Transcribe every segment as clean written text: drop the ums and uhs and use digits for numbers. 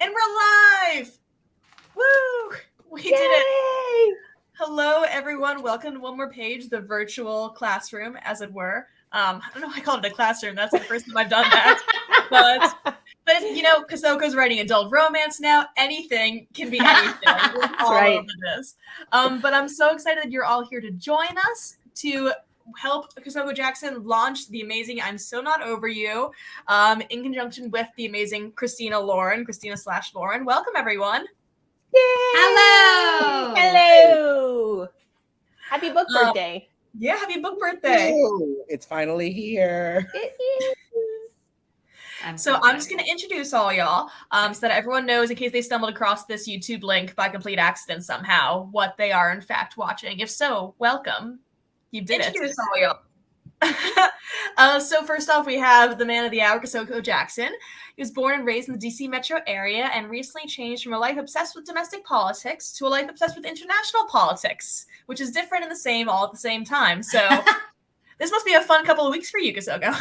And we're live! Woo! We did it! Hello, everyone. Welcome to One More Page, the virtual classroom, as it were. I don't know why I called it a classroom. That's the first time I've done that. But you know, Kosoko's writing adult romance now. Anything can be anything. We're all over this. But I'm so excited that you're all here to join us to help Kosoko Jackson launch the amazing I'm So Not Over You in conjunction with the amazing Christina Lauren. Welcome, everyone. Yay! Hello! Hello! Happy book birthday. Yeah, happy book birthday. Ooh, it's finally here. It is. I'm just going to introduce all y'all so that everyone knows, in case they stumbled across this YouTube link by complete accident somehow, what they are in fact watching. If so, welcome. You did Introduce all y'all. So first off, we have the man of the hour, Kosoko Jackson. He was born and raised in the DC metro area and recently changed from a life obsessed with domestic politics to a life obsessed with international politics, which is different and the same all at the same time. So this must be a fun couple of weeks for you, Kosoko.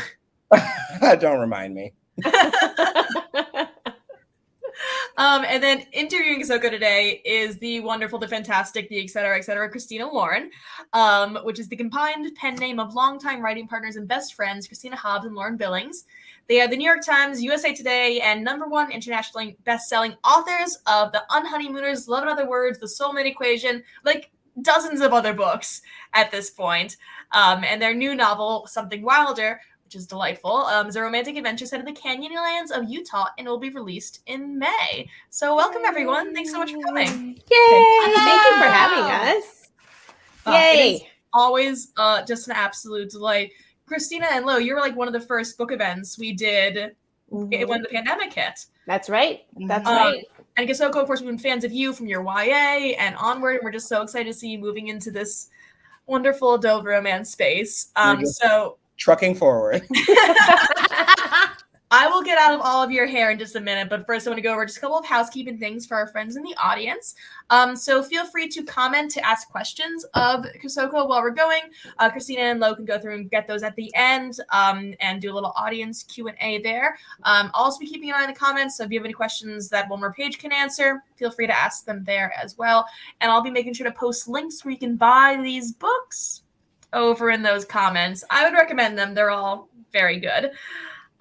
Don't remind me. And then interviewing Kosoko today is the wonderful, the fantastic, the et cetera, Christina Lauren, which is the combined pen name of longtime writing partners and best friends, Christina Hobbs and Lauren Billings. They are the New York Times, USA Today, and #1 internationally best-selling authors of The Honeymooners, Love in Other Words, The Soulmate Equation, like dozens of other books at this point. And their new novel, Something Wilder, which is delightful, is a romantic adventure set in the Canyonlands of Utah and will be released in May. So welcome, everyone. Thanks so much for coming. Yay! Thank you for having us. Yay! It is always just an absolute delight. Christina and Lo, you were like one of the first book events we did when the pandemic hit. That's right. That's right. And Kosoko, of course, we've been fans of you from your YA and onward, and we're just so excited to see you moving into this wonderful adult romance space. So trucking forward. I will get out of all of your hair in just a minute, but first I want to go over just a couple of housekeeping things for our friends in the audience. So feel free to comment to ask questions of Kosoko while we're going. Christina and Lo can go through and get those at the end and do a little audience Q&A there. I'll also be keeping an eye on the comments, so if you have any questions that One More Page can answer, feel free to ask them there as well. And I'll be making sure to post links where you can buy these books over in those comments. I would recommend them. They're all very good.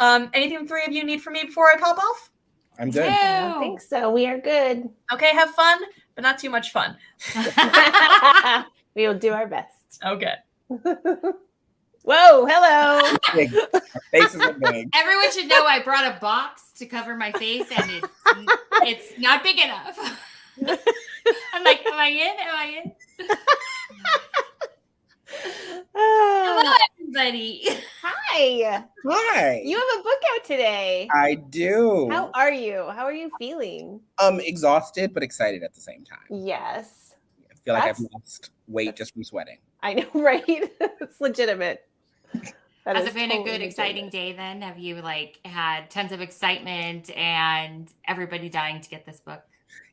Anything the three of you need from me before I pop off? I'm good. I don't think so. We are good. Okay, have fun, but not too much fun. We will do our best. Okay. Whoa, hello. Big. Our faces are big. Everyone should know I brought a box to cover my face, and it's not big enough. I'm like, am I in? Am I in? Hello, everybody. Hi. Hi. You have a book out today. I do. How are you? How are you feeling? Exhausted but excited at the same time. Yes. I feel like I've lost weight just from sweating. I know, right? It's legitimate. Has it been a good, exciting day then? Have you had tons of excitement and everybody dying to get this book?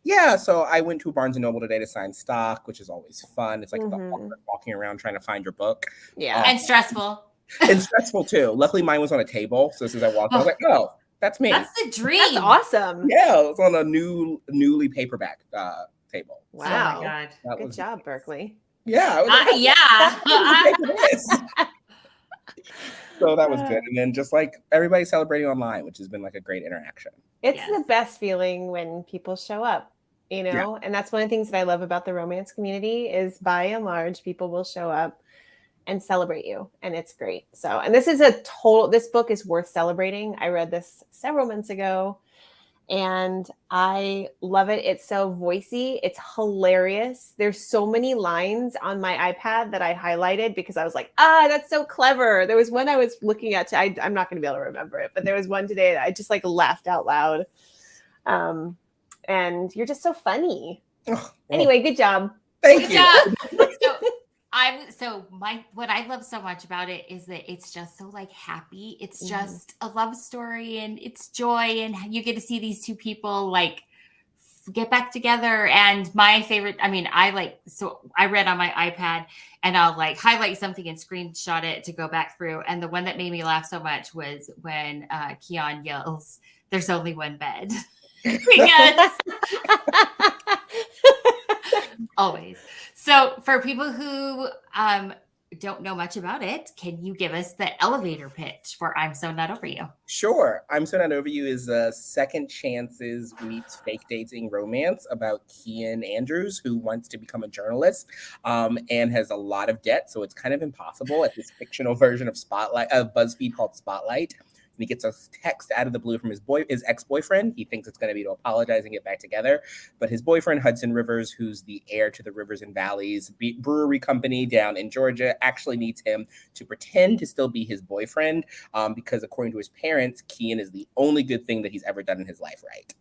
Yeah, so I went to Barnes & Noble today to sign stock, which is always fun. It's like the walking around trying to find your book. Yeah. And stressful. And stressful too. Luckily, mine was on a table. So as soon as I walked, I was like, oh, that's me. That's the dream. That's awesome. Yeah, it was on a newly paperback table. Wow. Oh my God. Good job, Berkeley. Yeah. I was like, yeah. So that was good. And then just like everybody celebrating online, which has been like a great interaction. It's the best feeling when people show up, you know? Yeah. And that's one of the things that I love about the romance community is by and large, people will show up and celebrate you. And it's great. So, and this book is worth celebrating. I read this several months ago and I love it. It's so voicey. It's hilarious. There's so many lines on my iPad that I highlighted because I was like, that's so clever. There was one I was looking at. I'm not going to be able to remember it, but there was one today that I just laughed out loud. And you're just so funny. Anyway, good job. Thank you. What I love so much about it is that it's just so happy. It's just a love story and it's joy, and you get to see these two people get back together. And my favorite, I read on my iPad and I'll highlight something and screenshot it to go back through. And the one that made me laugh so much was when Keon yells, "There's only one bed." Because always. So for people who don't know much about it, can you give us the elevator pitch for I'm So Not Over You? Sure. I'm So Not Over You is a second chances meets fake dating romance about Kian Andrews, who wants to become a journalist and has a lot of debt. So it's kind of impossible at this fictional version of BuzzFeed called Spotlight. And he gets a text out of the blue from his ex-boyfriend. He thinks it's going to be to apologize and get back together. But his boyfriend, Hudson Rivers, who's the heir to the Rivers and Valleys brewery company down in Georgia, actually needs him to pretend to still be his boyfriend because according to his parents, Kian is the only good thing that he's ever done in his life right.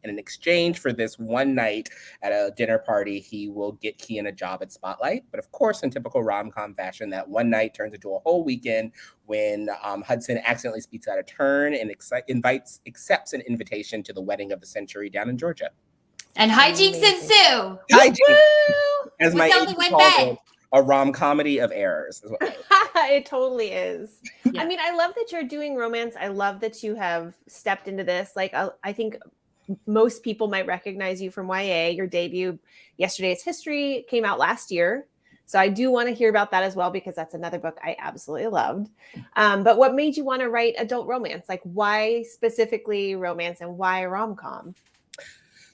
And in exchange for this one night at a dinner party, he will get Kian a job at Spotlight. But of course, in typical rom-com fashion, that one night turns into a whole weekend when Hudson accidentally speaks out of turn and accepts an invitation to the wedding of the century down in Georgia. And hijinks ensue. Hijinks, as my With only agent one calls bed. it, a rom-comedy of errors. Is what It totally is. Yeah. I mean, I love that you're doing romance. I love that you have stepped into this. Like, I think most people might recognize you from YA. Your debut, Yesterday's History, came out last year. So I do want to hear about that as well, because that's another book I absolutely loved. But what made you want to write adult romance? Like, why specifically romance and why rom-com?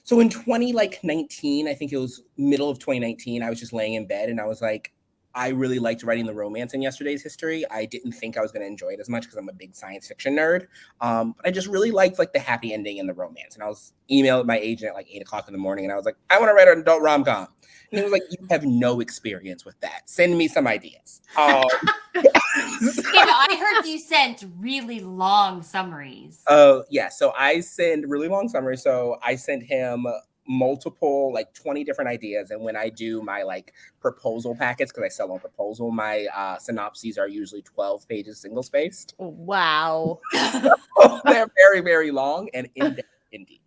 So in 2019, I think it was middle of 2019, I was just laying in bed and I was like, I really liked writing the romance in Yesterday's History. I didn't think I was going to enjoy it as much because I'm a big science fiction nerd. But I just really liked like the happy ending in the romance. And I was emailing my agent at like 8:00 in the morning and I was like, I want to write an adult rom-com. And he was like, you have no experience with that. Send me some ideas. I heard you sent really long summaries. Oh, yeah. So I send really long summaries. So I sent him multiple, like 20 different ideas. And when I do my like proposal packets, because I sell on proposal, my synopses are usually 12 pages single spaced. Wow. They're very, very long and in-depth indeed.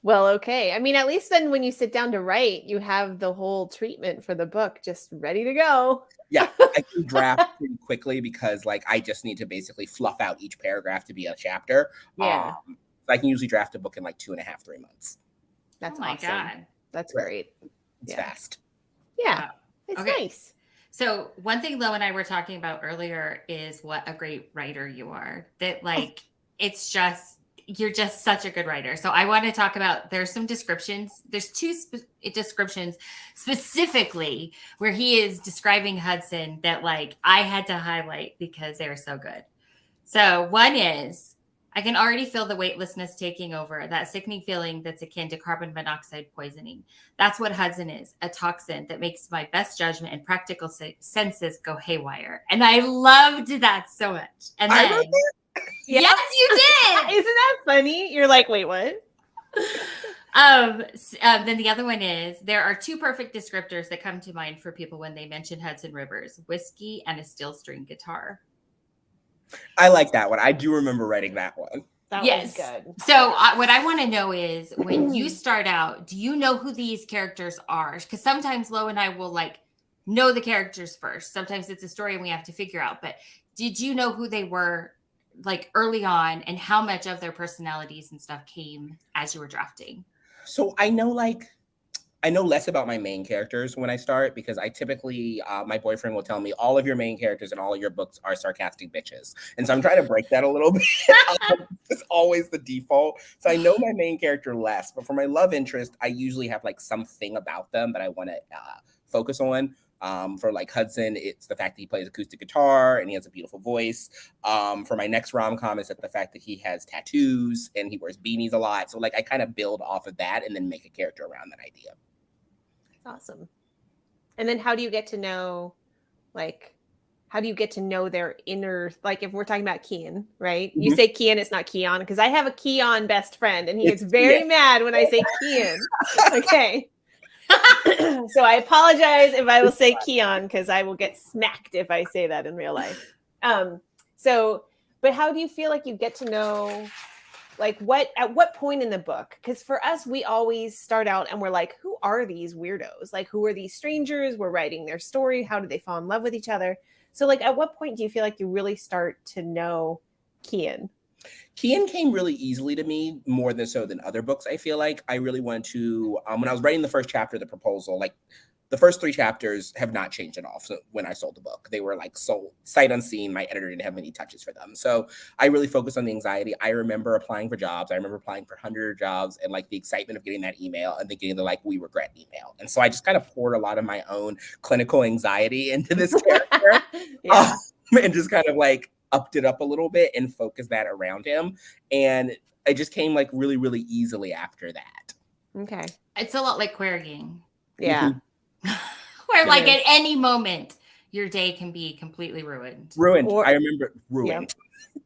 Well, okay. I mean, at least then when you sit down to write, you have the whole treatment for the book just ready to go. Yeah, I can draft pretty quickly because like I just need to basically fluff out each paragraph to be a chapter. Yeah. So I can usually draft a book in like 2.5, 3 months. That's oh my awesome. God. That's Right. great. It's Yeah. fast. Yeah. Wow. It's Okay. nice. So one thing Lo and I were talking about earlier is what a great writer you are. That like, it's just, you're just such a good writer. So I want to talk about, there's some descriptions. There's two descriptions specifically where he is describing Hudson that like I had to highlight because they were so good. So one is, I can already feel the weightlessness taking over, that sickening feeling that's akin to carbon monoxide poisoning. That's what Hudson is, a toxin that makes my best judgment and practical senses go haywire. And I loved that so much. And I then, wrote that? Yeah. yes, you did. Isn't that funny? You're like, wait, what? Then the other one is, there are two perfect descriptors that come to mind for people when they mention Hudson Rivers: whiskey and a steel string guitar. I like that one. I do remember writing that one. That Yes. was good. So what I want to know is, when you start out, do you know who these characters are? Because sometimes Lo and I will like know the characters first. Sometimes it's a story and we have to figure out. But did you know who they were like early on, and how much of their personalities and stuff came as you were drafting? So I know less about my main characters when I start because I typically, my boyfriend will tell me all of your main characters and all of your books are sarcastic bitches. And so I'm trying to break that a little bit. It's always the default. So I know my main character less, but for my love interest, I usually have like something about them that I want to focus on. For like Hudson, it's the fact that he plays acoustic guitar and he has a beautiful voice. For my next rom-com, it's the fact that he has tattoos and he wears beanies a lot. So like I kind of build off of that and then make a character around that idea. Awesome. And then how do you get to know, like, how do you get to know their inner, like if we're talking about Kian, right? You say Kian, it's not Keon, because I have a Keon best friend and he gets very mad when I say Kian. Okay. So I apologize if I will say Keon, because I will get smacked if I say that in real life. But how do you feel like you get to know, like at what point in the book? Because for us, we always start out and we're like, who are these weirdos? Like, who are these strangers? We're writing their story. How do they fall in love with each other? So like, at what point do you feel like you really start to know Kian? Kian came really easily to me, more than so than other books. I feel like I really wanted to, when I was writing the first chapter of the proposal, like the first 3 chapters have not changed at all. So when I sold the book, they were like sold sight unseen. My editor didn't have many touches for them. So I really focused on the anxiety. I remember applying for jobs. I remember applying for hundreds of jobs and like the excitement of getting that email and then getting the like, we regret email. And so I just kind of poured a lot of my own clinical anxiety into this character. Yeah. And just kind of like upped it up a little bit and focused that around him. And it just came like really, really easily after that. Okay. It's a lot like querying. Yeah. Where like is. at any moment, your day can be completely ruined. I remember ruined. Yeah.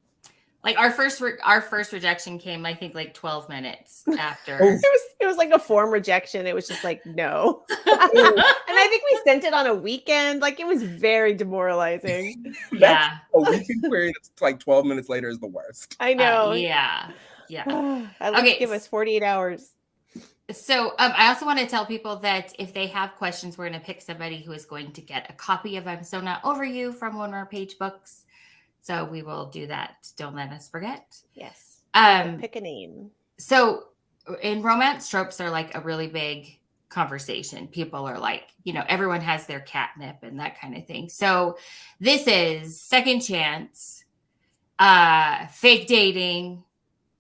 Like our first rejection came, I think, like 12 minutes after. It was like a form rejection. It was just like, no. And I think we sent it on a weekend. Like it was very demoralizing. Yeah. A weekend query that's like 12 minutes later is the worst. I know. Yeah. At least give us 48 hours. So I also want to tell people that if they have questions, we're going to pick somebody who is going to get a copy of I'm So Not Over You from one of our page books. So we will do that. Don't let us forget. Yes. Pick a name. So in romance, tropes are like a really big conversation. People are like, everyone has their catnip and that kind of thing. So this is second chance, fake dating,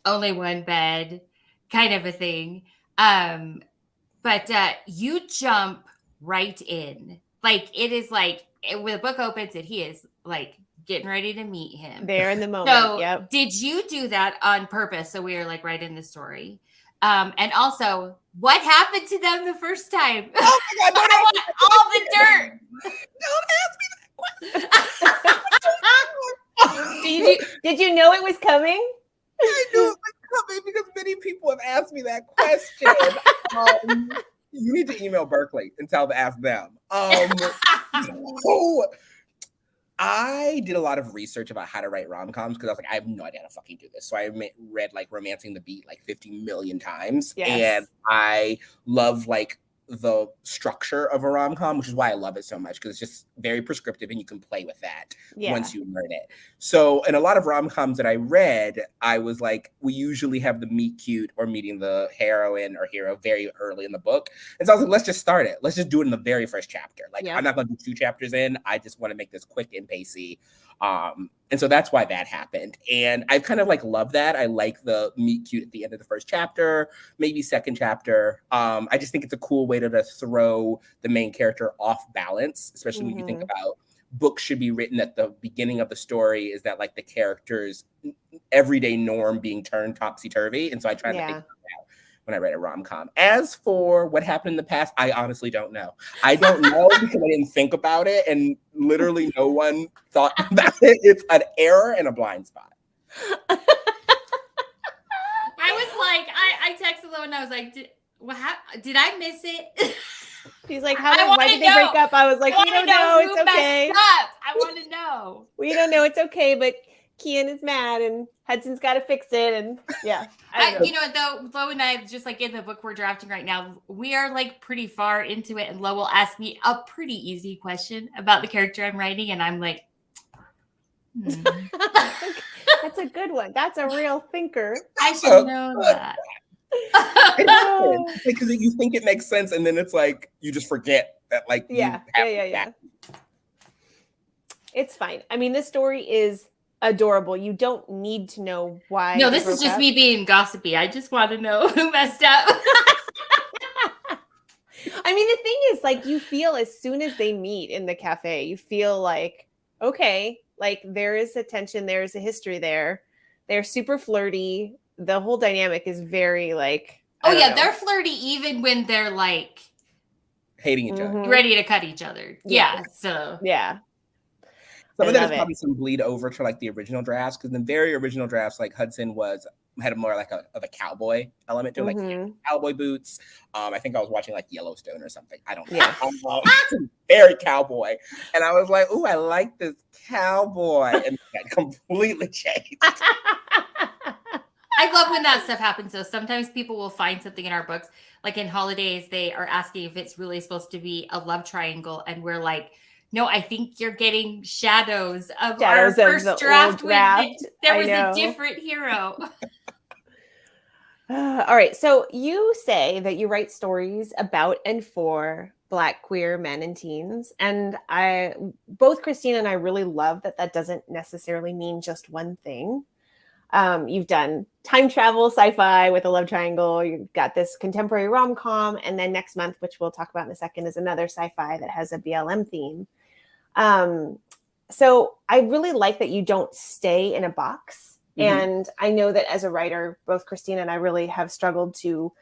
only one bed kind of a thing. But you jump right in. Like it is like when the book opens and he is like getting ready to meet him. There in the moment. So yep. Did you do that on purpose? So we are like right in the story. And also, what happened to them the first time? Oh my God, I want all the dirt. Don't ask me that question. Did you know it was coming? I knew it was coming because many people have asked me that question. You need to email Berkeley and ask them. So I did a lot of research about how to write rom-coms because I was like, I have no idea how to fucking do this. So I read like Romancing the Beat like 50 million times. Yes. And I love like the structure of a rom-com, which is why I love it so much because it's just very prescriptive and you can play with that once you learn it. So in a lot of rom-coms that I read, I was like, we usually have the meet cute or meeting the heroine or hero very early in the book. And so I was like, let's just start it. Let's just do it in the very first chapter. Like I'm not going to do 2 chapters in. I just want to make this quick and pacey. And so that's why that happened. And I kind of like love that. I like the meet cute at the end of the first chapter, maybe second chapter. I just think it's a cool way to throw the main character off balance, especially when you think about books should be written at the beginning of the story is that like the character's everyday norm being turned topsy-turvy. And so I try to think about that when I write a rom-com. As for what happened in the past, I honestly don't know. I don't know because I didn't think about it and literally no one thought about it. It's an error and a blind spot. I was like, I texted Lo and I was like, did I miss it? He's like, why did they break up? I was like, we don't know. It's okay. I want to know. We don't know. It's okay. But Kian is mad and Hudson's got to fix it. And yeah. You know what, though? Lo and I, just like in the book we're drafting right now, we are like pretty far into it. And Lo will ask me a pretty easy question about the character I'm writing. And I'm like, That's a good one. That's a real thinker. I should know that. Because you think it makes sense and then it's like you just forget that like yeah. It's fine. I mean, this story is adorable. You don't need to know why. No, this is just me being gossipy. I just want to know who messed up. I mean, the thing is, like, you feel as soon as they meet in the cafe, you feel like, okay, like there is a tension, there is a history there. They're super flirty. The whole dynamic is very like, they're flirty even when they're like hating each other, ready to cut each other. So some of that is probably some bleed over to like the original drafts because the very original drafts, like Hudson had a more like of a cowboy element to it, like cowboy boots. I think I was watching like Yellowstone or something. I don't know. Yeah. Very cowboy, and I was like, "Ooh, I like this cowboy," and that completely changed. I love when that stuff happens. So sometimes people will find something in our books, like in Holidays, they are asking if it's really supposed to be a love triangle, and we're like, No, I think you're getting shadows of Shadows of our first the draft. old draft. There I was know. a different hero. All right. So you say that you write stories about and for Black queer men and teens. And both Christina and I really love that doesn't necessarily mean just one thing. You've done time travel, sci-fi with a love triangle. You've got this contemporary rom-com. And then next month, which we'll talk about in a second, is another sci-fi that has a BLM theme. So I really like that you don't stay in a box. And I know that as a writer, both Christina and I really have struggled to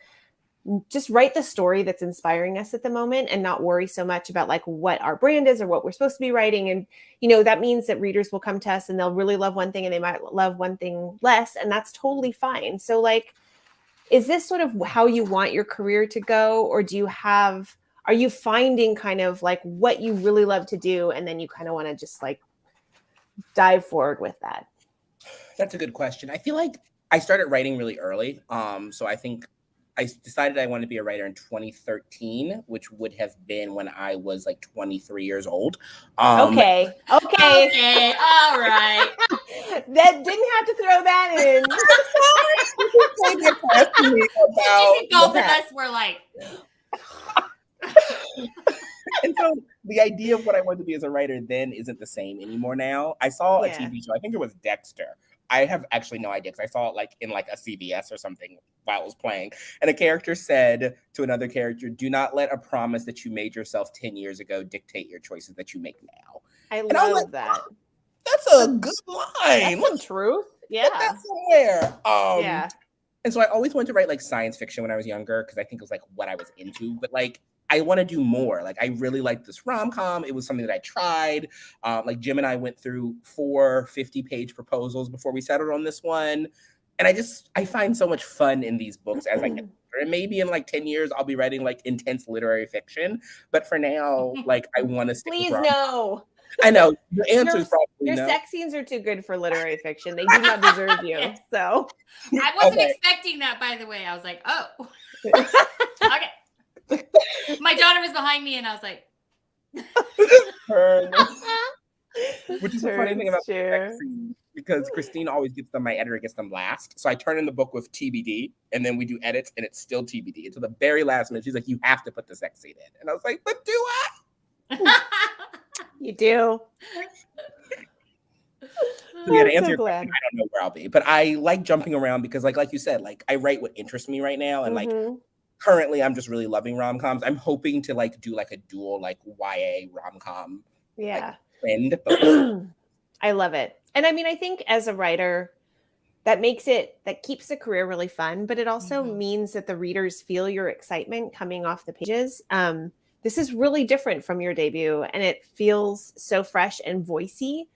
just write the story that's inspiring us at the moment and not worry so much about like what our brand is or what we're supposed to be writing. And, you know, that means that readers will come to us and they'll really love one thing and they might love one thing less. And that's totally fine. So like, is this sort of how you want your career to go? Or are you finding kind of like what you really love to do? And then you kind of want to just like dive forward with that? That's a good question. I feel like I started writing really early. So I think I decided I wanted to be a writer in 2013, which would have been when I was like 23 years old. Okay. All right. That didn't have to throw that in. Both of us were like. And so the idea of what I wanted to be as a writer then isn't the same anymore now. I saw a TV show, I think it was Dexter. I have actually no idea because I saw it like in like a CBS or something while it was playing. And a character said to another character, do not let a promise that you made yourself 10 years ago dictate your choices that you make now. I love that. That's a good line. That's some truth. Yeah. Put that somewhere. Yeah. And so I always wanted to write like science fiction when I was younger because I think it was like what I was into. But like I want to do more. Like I really liked this rom-com. It was something that I tried. Like Jim and I went through 4 50-page proposals before we settled on this one. And I find so much fun in these books as I get older. And maybe in like 10 years, I'll be writing like intense literary fiction. But for now, like I want to stick with rom-com. No. I know the answer is probably your no. sex scenes are too good for literary fiction. They do not deserve you. So I wasn't expecting that, by the way. I was like, oh, okay. My daughter was behind me, and I was like, which is the funny thing about sex scenes, because Christina always gets them. My editor gets them last, so I turn in the book with TBD, and then we do edits, and it's still TBD until the very last minute. She's like, "You have to put the sex scene in," and I was like, "But do I?" You do. So yeah, to answer your question, I don't know where I'll be, but I like jumping around because, like you said, like I write what interests me right now, and like currently, I'm just really loving rom-coms. I'm hoping to like do like a dual like YA rom-com. Yeah. Like, trend. I love it, and I mean, I think as a writer, that keeps the career really fun, but it also means that the readers feel your excitement coming off the pages. This is really different from your debut, and it feels so fresh and voicey.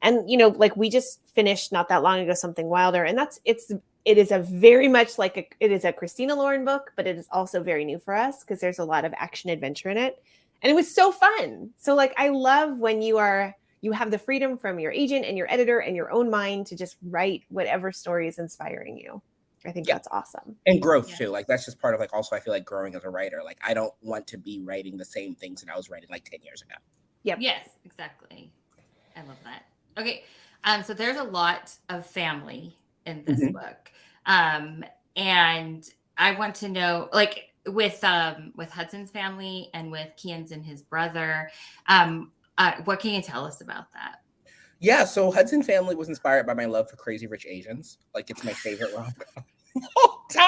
And, you know, like we just finished not that long ago, Something Wilder. And it is a very much like it is a Christina Lauren book, but it is also very new for us because there's a lot of action adventure in it. And it was so fun. So like, I love when you have the freedom from your agent and your editor and your own mind to just write whatever story is inspiring you. I think that's awesome. And growth too. Like that's just part of like, also I feel like growing as a writer. Like I don't want to be writing the same things that I was writing like 10 years ago. Yep. Yes, exactly. I love that. Okay. So there's a lot of family in this book. And I want to know, like with Hudson's family and with Kian's and his brother, what can you tell us about that? Yeah, so Hudson Family was inspired by my love for Crazy Rich Asians. Like it's my favorite rom-com all time.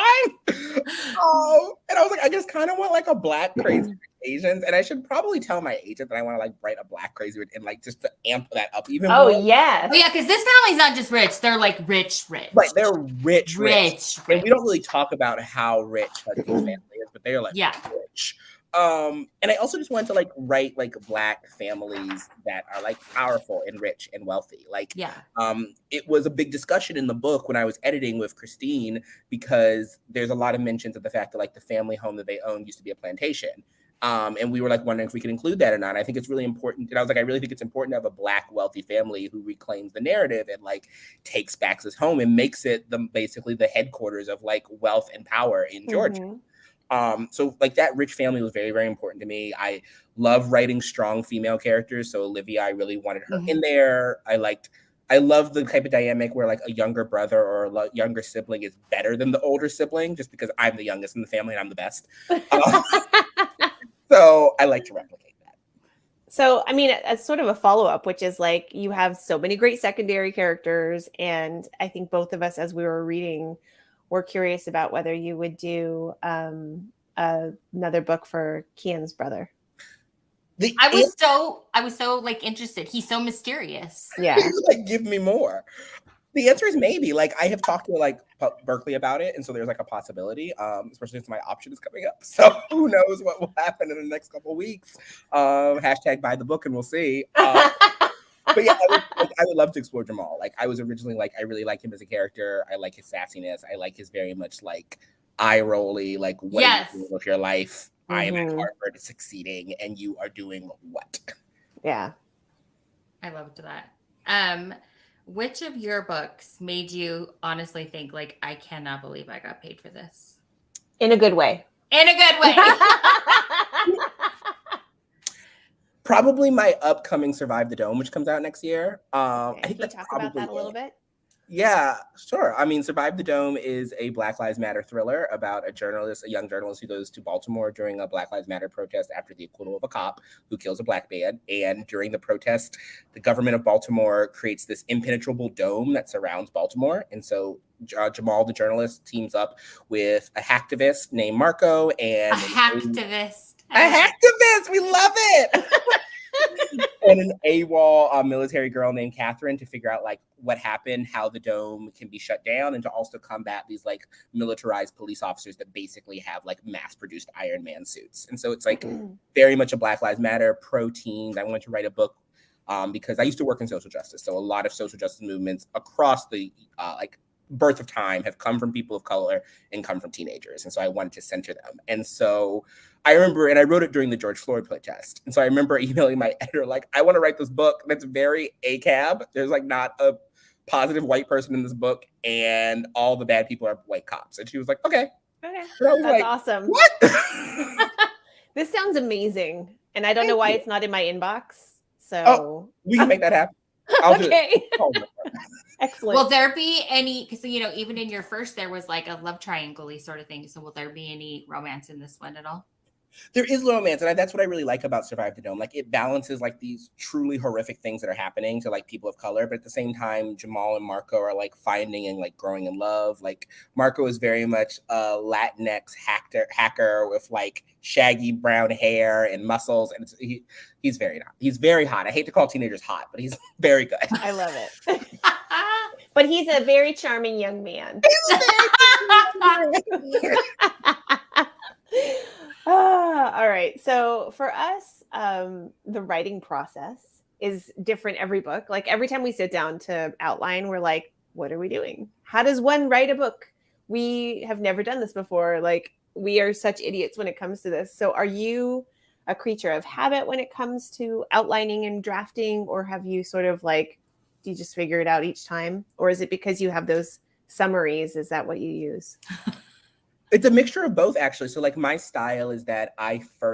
And I was like, I just kind of want like a Black Crazy Rich Asians, and I should probably tell my agent that I want to like write a Black Crazy Rich and like just to amp that up even more. Yes. Oh yeah, because this family's not just rich; they're like rich. Like they're rich. And we don't really talk about how rich Hudson's family is, but they're like rich. And I also just wanted to like write like Black families that are like powerful and rich and wealthy. Like, it was a big discussion in the book when I was editing with Christine, because there's a lot of mentions of the fact that like the family home that they owned used to be a plantation. And we were like wondering if we could include that or not. I think it's really important. And I was like, I really think it's important to have a Black wealthy family who reclaims the narrative and like takes back his home and makes it basically the headquarters of like wealth and power in Georgia. So like that rich family was very, very important to me. I love writing strong female characters. So Olivia, I really wanted her in there. I love the type of dynamic where like a younger brother or a younger sibling is better than the older sibling, just because I'm the youngest in the family and I'm the best. So I like to replicate that. So, I mean, as sort of a follow-up, which is like you have so many great secondary characters, and I think both of us, as we were reading, were curious about whether you would do another book for Kian's brother. I was so like interested. He's so mysterious. Yeah. Like, give me more. The answer is maybe. Like, I have talked to like Berkeley about it, and so there's like a possibility, especially since my option is coming up. So who knows what will happen in the next couple of weeks? Hashtag buy the book, and we'll see. But yeah, I would love to explore Jamal. Like, I was originally like, I really like him as a character. I like his sassiness. I like his very much like eye rolly, like what are you doing with your life? I am at Harvard succeeding, and you are doing what? Yeah, I loved that. Which of your books made you honestly think like, I cannot believe I got paid for this? in a good way. In a good way. Probably my upcoming Survive the Dome, which comes out next year. I think Can you that's talk probably about that a little bit? Yeah, sure. I mean, Survive the Dome is a Black Lives Matter thriller about a young journalist who goes to Baltimore during a Black Lives Matter protest after the acquittal of a cop who kills a Black man. And during the protest, the government of Baltimore creates this impenetrable dome that surrounds Baltimore. And so Jamal, the journalist, teams up with a hacktivist named Marco and a hacktivist. We love it. And an AWOL military girl named Catherine to figure out like what happened, how the dome can be shut down, and to also combat these like militarized police officers that basically have like mass-produced Iron Man suits. And so it's like very much a Black Lives Matter, pro-teens. I wanted to write a book because I used to work in social justice. So a lot of social justice movements across the like birth of time have come from people of color and come from teenagers. And so I wanted to center them. And so I remember, and I wrote it during the George Floyd protest. And so I remember emailing my editor, like, I want to write this book that's very ACAB. There's like not a positive white person in this book, and all the bad people are white cops. And she was like, okay. That's like, awesome. What? This sounds amazing. And I don't know why it's not in my inbox. So we can make that happen. I'll okay. do it. Excellent. Will there be any, because even in your first, there was like a love triangle-y sort of thing. So will there be any romance in this one at all? There is romance, and that's what I really like about Survive the Dome. Like, it balances like these truly horrific things that are happening to like people of color, but at the same time, Jamal and Marco are like finding and like growing in love. Like, Marco is very much a Latinx hacker with like shaggy brown hair and muscles, and he's very hot. I hate to call teenagers hot, but he's very good. I love it. But he's a very charming young man. All right. So for us, the writing process is different every book. Like every time we sit down to outline, we're like, what are we doing? How does one write a book? We have never done this before. Like, we are such idiots when it comes to this. So are you a creature of habit when it comes to outlining and drafting, or have you sort of like, do you just figure it out each time? Or is it because you have those summaries? Is that what you use? It's a mixture of both, actually. So like my style is that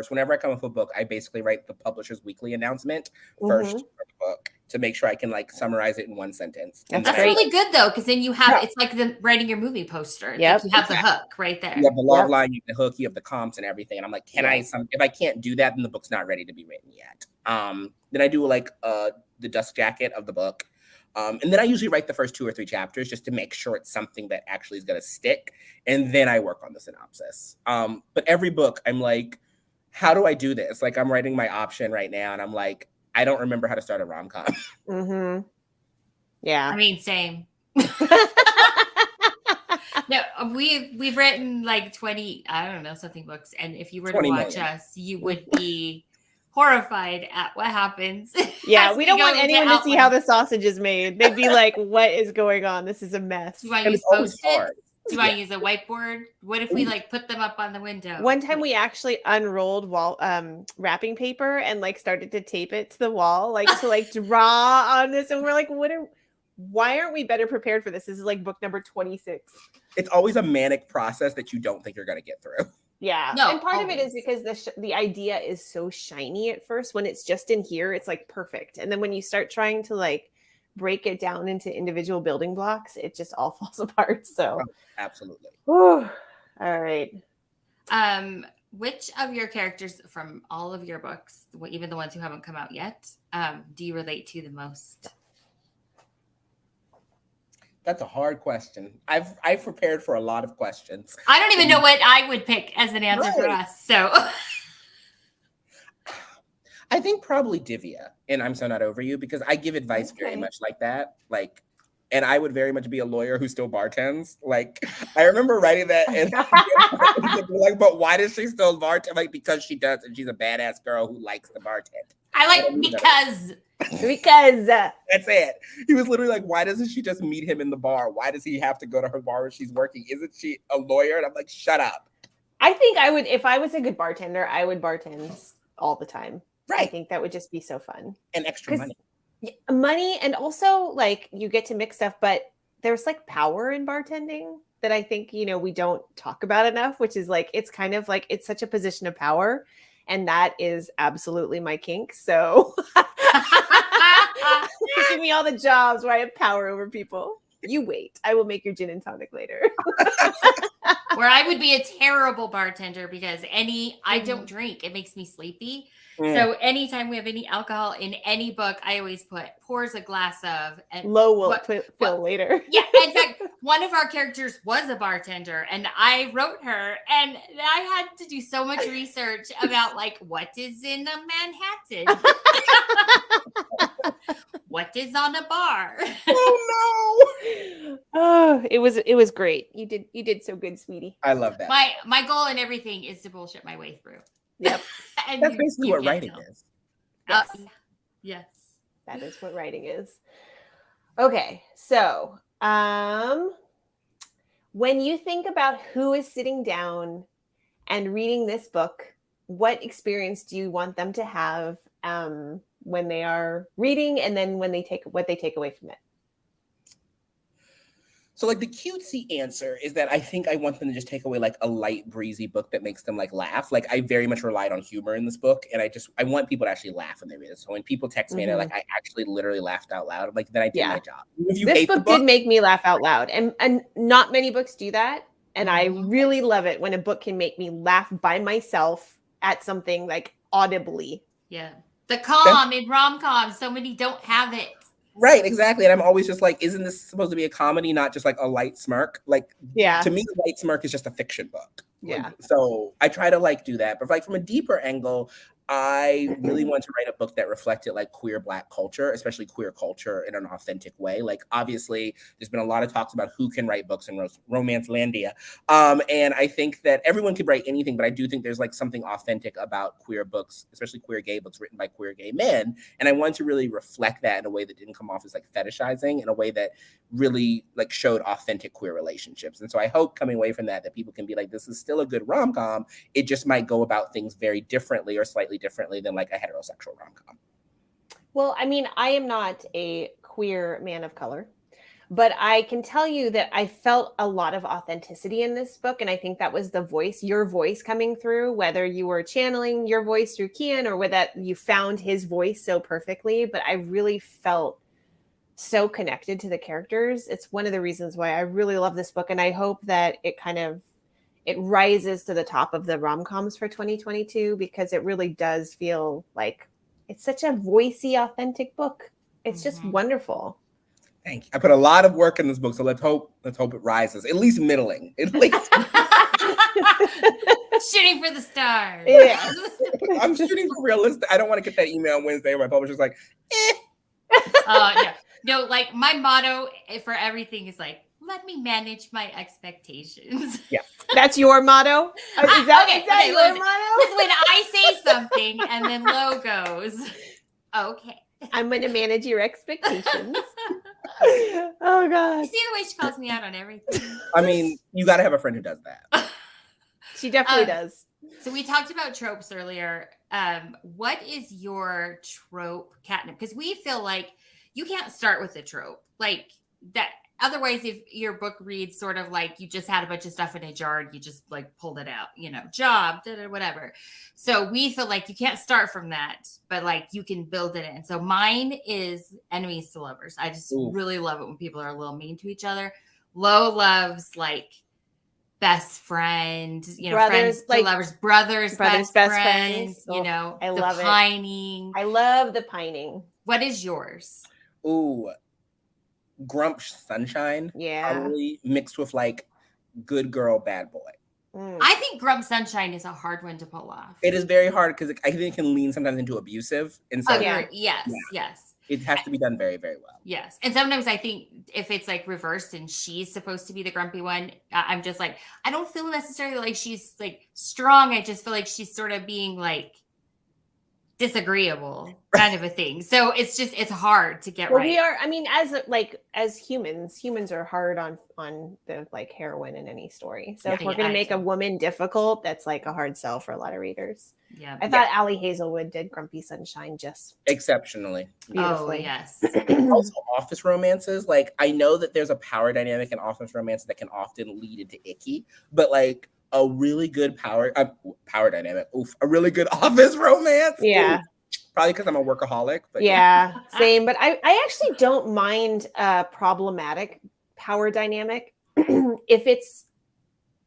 whenever I come up with a book, I basically write the publisher's weekly announcement first for the book to make sure I can like summarize it in one sentence. That's really good though, because then you have, it's like writing your movie poster. Yep. Like you have the hook right there. You have the log line, you have the hook, you have the comps and everything. And I'm like, if I can't do that, then the book's not ready to be written yet. Then I do like the dust jacket of the book. And then I usually write the first 2 or 3 chapters just to make sure it's something that actually is going to stick. And then I work on the synopsis. But every book, I'm like, how do I do this? Like, I'm writing my option right now, and I'm like, I don't remember how to start a rom-com. Mm-hmm. Yeah. I mean, same. No, we've written like 20, I don't know, something books. And if you were to watch us, you would be horrified at what happens. Yeah, we don't want anyone to see how the sausage is made. They'd be like, what is going on? This is a mess. Do I use Post-its? Do I use a whiteboard? What if we like put them up on the window? One time we actually unrolled wrapping paper and like started to tape it to the wall, like to like draw on this. And we're like, why aren't we better prepared for this? This is like book number 26. It's always a manic process that you don't think you're going to get through. Yeah. No, and part of it is always. because the idea is so shiny at first. When it's just in here, it's like perfect. And then when you start trying to like break it down into individual building blocks, it just all falls apart. So, Absolutely. whew. All right. Which of your characters from all of your books, even the ones who haven't come out yet, do you relate to the most? That's a hard question. I've prepared for a lot of questions. I don't even know what I would pick as an answer for Right. us. So I think probably Divya and I'm So Not Over You, because I give advice very Okay. much like that. Like, and I would very much be a lawyer who still bartends. Like, I remember writing that and like, but why does she still bartend? Like, because she does, and she's a badass girl who likes to bartend. I like because Because That's it. He was literally like, why doesn't she just meet him in the bar? Why does he have to go to her bar when she's working? Isn't she a lawyer? And I'm like, shut up. I think I would, if I was a good bartender, I would bartend all the time. I Right. think that would just be so fun. And extra 'Cause- money. Money, and also like you get to mix stuff, but there's like power in bartending that I think, we don't talk about enough, which is like, it's kind of like, it's such a position of power. And that is absolutely my kink. So give me all the jobs where I have power over people. You wait. I will make your gin and tonic later. where I would be a terrible bartender because I don't drink. It makes me sleepy. So anytime we have any alcohol in any book, I always put pours a glass of and Low will fill later. Yeah, in fact, one of our characters was a bartender, and I wrote her, and I had to do so much research about like what is in a Manhattan, what is on a bar. Oh Oh, it was great. You did so good, sweetie. no. I love that. My goal in everything is to bullshit my way through. Yep. And That's basically what can't writing tell. is. Yes. That is what writing is. Okay, so when you think about who is sitting down and reading this book, what experience do you want them to have when they are reading, and then when they take away from it? So like the cutesy answer is that I think I want them to just take away like a light, breezy book that makes them like laugh. Like I very much relied on humor in this book, and I want people to actually laugh when they read it. So when people text me and they're like, I actually literally laughed out loud, I'm like, then I did my job. If you This hate book the book did make me laugh out loud, and not many books do that. And I really love it when a book can make me laugh by myself at something like audibly. Yeah. The calm in rom-coms, so many don't have it. Right, exactly. And I'm always just like, isn't this supposed to be a comedy, not just like a light smirk? Like, to me, a light smirk is just a fiction book. Yeah. Like, so I try to like do that. But like from a deeper angle, I really want to write a book that reflected like queer Black culture, especially queer culture in an authentic way. Like obviously there's been a lot of talks about who can write books in romance landia. And I think that everyone could write anything, but I do think there's like something authentic about queer books, especially queer gay books written by queer gay men. And I wanted to really reflect that in a way that didn't come off as like fetishizing, in a way that really like showed authentic queer relationships. And so I hope coming away from that people can be like, this is still a good rom-com. It just might go about things very differently or slightly differently than like a heterosexual rom-com. Well, I mean, I am not a queer man of color, but I can tell you that I felt a lot of authenticity in this book. And I think that was your voice coming through, whether you were channeling your voice through Kian or whether you found his voice so perfectly. But I really felt so connected to the characters. It's one of the reasons why I really love this book. And I hope that it rises to the top of the rom-coms for 2022, because it really does feel like it's such a voicey, authentic book. It's just wonderful. Thank you. I put a lot of work in this book, so let's hope it rises. At least middling. At least shooting for the stars. Yes. I'm shooting for realistic. I don't want to get that email on Wednesday where my publisher's like, No, like my motto for everything is like, let me manage my expectations. Yeah. That's your motto? Is that your motto? Listen, when I say something and then Lo goes, okay. I'm going to manage your expectations. Oh, God. You see the way she calls me out on everything? I mean, you got to have a friend who does that. She definitely does. So we talked about tropes earlier. What is your trope catnip? Because we feel like you can't start with a trope. Like that, otherwise, if your book reads sort of like you just had a bunch of stuff in a jar and you just like pulled it out, job, whatever. So we feel like you can't start from that, but like you can build it in. So mine is enemies to lovers. I just really love it when people are a little mean to each other. Lo loves like best friend, brothers, friends to like lovers, brothers, best friends, I love the it. pining. I love the pining. What is yours? Ooh, Grump Sunshine. Yeah. Probably mixed with like good girl, bad boy. I think Grump Sunshine is a hard one to pull off. It is very hard because I think it can lean sometimes into abusive. And so yes. It has to be done very, very well. Yes. And sometimes I think if it's like reversed and she's supposed to be the grumpy one, I'm just like, I don't feel necessarily like she's like strong. I just feel like she's sort of being like disagreeable kind of a thing. So it's hard to get right. We are, I mean, as humans are hard on the like heroine in any story. So if we're going to make a woman difficult, that's like a hard sell for a lot of readers. Yeah. I thought Allie Hazelwood did Grumpy Sunshine just exceptionally. Beautifully. Oh, yes. Also, office romances. Like, I know that there's a power dynamic in office romance that can often lead into icky, but like a really good power dynamic. A really good office romance. Yeah. Probably because I'm a workaholic. But yeah, same. But I actually don't mind a problematic power dynamic if it's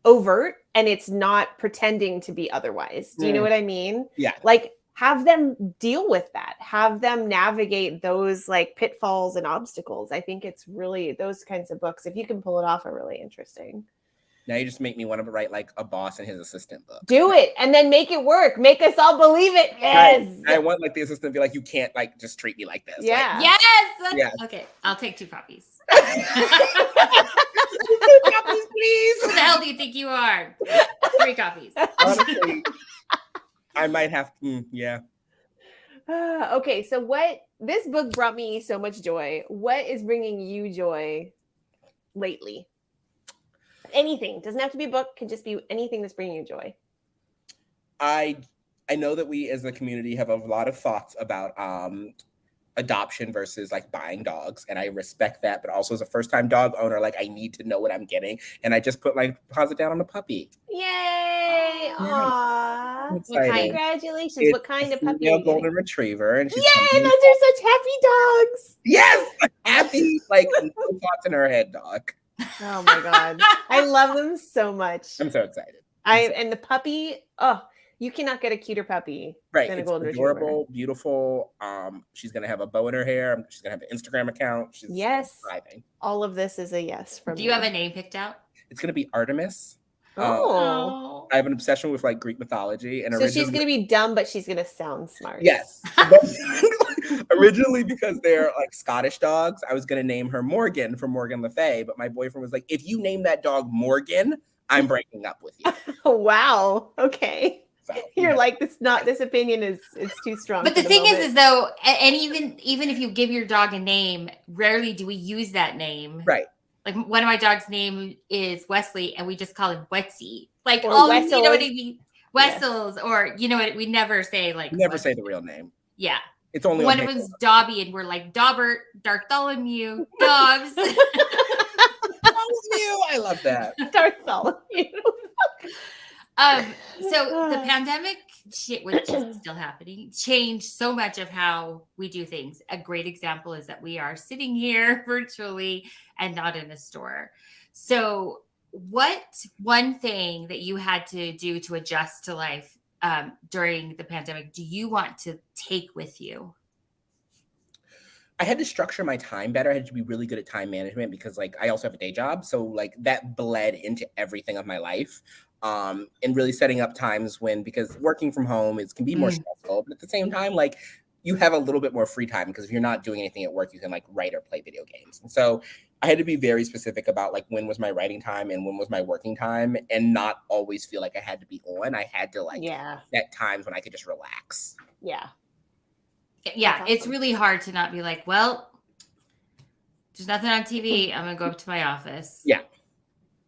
overt and it's not pretending to be otherwise. Do you know what I mean? Yeah. Like, have them deal with that. Have them navigate those like pitfalls and obstacles. I think it's really those kinds of books, if you can pull it off, are really interesting. Now you just make me want to write like a boss and his assistant book. Do it and then make it work. Make us all believe it. Yes. Right. I want like the assistant to be like, you can't like just treat me like this. Yeah. Like, Yes. Okay. I'll take 2 copies. 2 copies, please. Who the hell do you think you are? 3 copies. Honestly, I might have to, yeah. Okay. So this book brought me so much joy. What is bringing you joy lately? Anything. Doesn't have to be a book, can just be anything that's bringing you joy. I know that we as a community have a lot of thoughts about adoption versus like buying dogs, and I respect that, but also as a first-time dog owner, like I need to know what I'm getting, and I just put my deposit down on a puppy. Yay! Aww. Congratulations. It's what kind of puppy? A golden retriever, and she's yay! Those are such happy dogs. Yes, happy, like no thoughts in her head dog. Oh my god, I love them so much. I'm so excited. And the puppy. Oh, you cannot get a cuter puppy right. than a It's golden adorable, retriever. Beautiful. She's gonna have a bow in her hair. She's gonna have an Instagram account. She's thriving. All of this is a yes from. Do you have a name picked out? It's gonna be Artemis. Oh. I have an obsession with like Greek mythology, and so she's gonna be dumb, but she's gonna sound smart. Yes. Originally, because they're like Scottish dogs, I was gonna name her Morgan from Morgan Le Fay, but my boyfriend was like, "If you name that dog Morgan, I'm breaking up with you." Oh, wow. Okay. So, You're like, this opinion is too strong. But the thing is though, and even if you give your dog a name, rarely do we use that name. right. Like one of my dog's name is Wesley, and we just call him Wetsy. Like Or all Wessels. you know what I mean? Wessels, or you know what? We never say like. Never say the real name. Yeah. It's only one of them's Dobby, and we're like Daubert, Bartholomew, Dobbs. I love that. Bartholomew. So the pandemic shit, which is still happening, changed so much of how we do things. A great example is that we are sitting here virtually and not in a store. So what one thing that you had to do to adjust to life during the pandemic do you want to take with you? I had to structure my time better. I had to be really good at time management because like I also have a day job. So like that bled into everything of my life. And really setting up times because working from home can be more stressful, but at the same time, like you have a little bit more free time because if you're not doing anything at work, you can like write or play video games. And so I had to be very specific about like when was my writing time and when was my working time and not always feel like I had to be on. I had to like set times when I could just relax. Yeah. Yeah, awesome. It's really hard to not be like, well, there's nothing on TV. I'm going to go up to my office.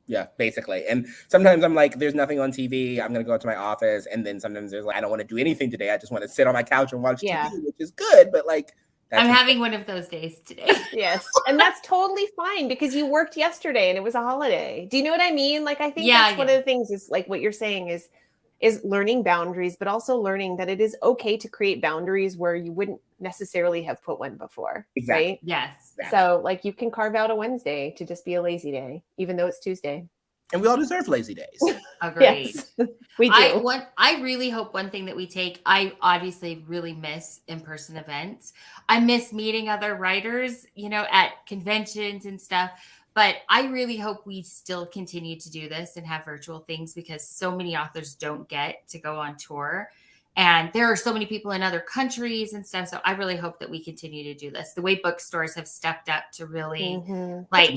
Yeah, basically. And sometimes I'm like, there's nothing on TV. I'm going to go to my office. And then sometimes there's like, I don't want to do anything today. I just want to sit on my couch and watch TV, which is good. But like, I'm having one of those days today. Yes. And that's totally fine because you worked yesterday and it was a holiday. Do you know what I mean? Like, I think that's one of the things is like what you're saying is learning boundaries, but also learning that it is okay to create boundaries where you wouldn't necessarily have put one before. Exactly. Right? Yes. Exactly. So like you can carve out a Wednesday to just be a lazy day, even though it's Tuesday. And we all deserve lazy days. Agreed. Yes, we do. I really hope one thing that we take, I obviously really miss in-person events. I miss meeting other writers, at conventions and stuff. But I really hope we still continue to do this and have virtual things because so many authors don't get to go on tour. And there are so many people in other countries and stuff. So I really hope that we continue to do this. The way bookstores have stepped up to really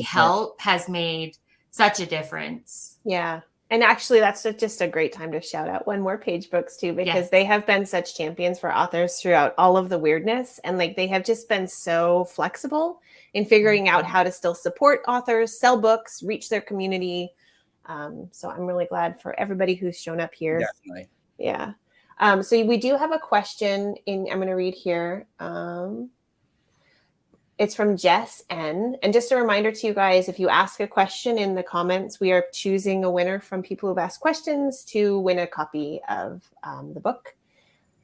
help has made such a difference. Yeah. And actually, that's just a great time to shout out One More Page Books, too, because they have been such champions for authors throughout all of the weirdness. And like they have just been so flexible in figuring out how to still support authors, sell books, reach their community. So I'm really glad for everybody who's shown up here. Definitely. Yeah. So we do have a question I'm going to read here. It's from Jess N. And just a reminder to you guys, if you ask a question in the comments, we are choosing a winner from people who've asked questions to win a copy of the book.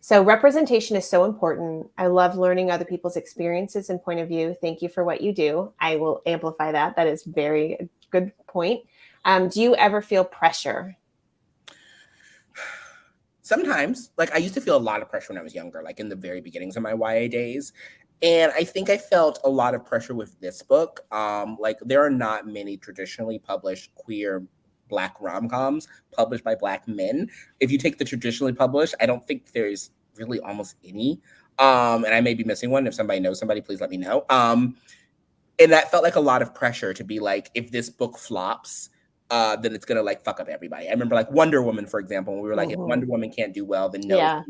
So representation is so important. I love learning other people's experiences and point of view. Thank you for what you do. I will amplify that. That is very good point. Do you ever feel pressure? Sometimes. Like I used to feel a lot of pressure when I was younger, like in the very beginnings of my YA days. And I think I felt a lot of pressure with this book. Like there are not many traditionally published queer Black rom-coms published by Black men. If you take the traditionally published, I don't think there's really almost any. And I may be missing one. If somebody knows somebody, please let me know. And that felt like a lot of pressure to be like, if this book flops, then it's gonna like fuck up everybody. I remember like Wonder Woman, for example, when we were like, if Wonder Woman can't do well, then no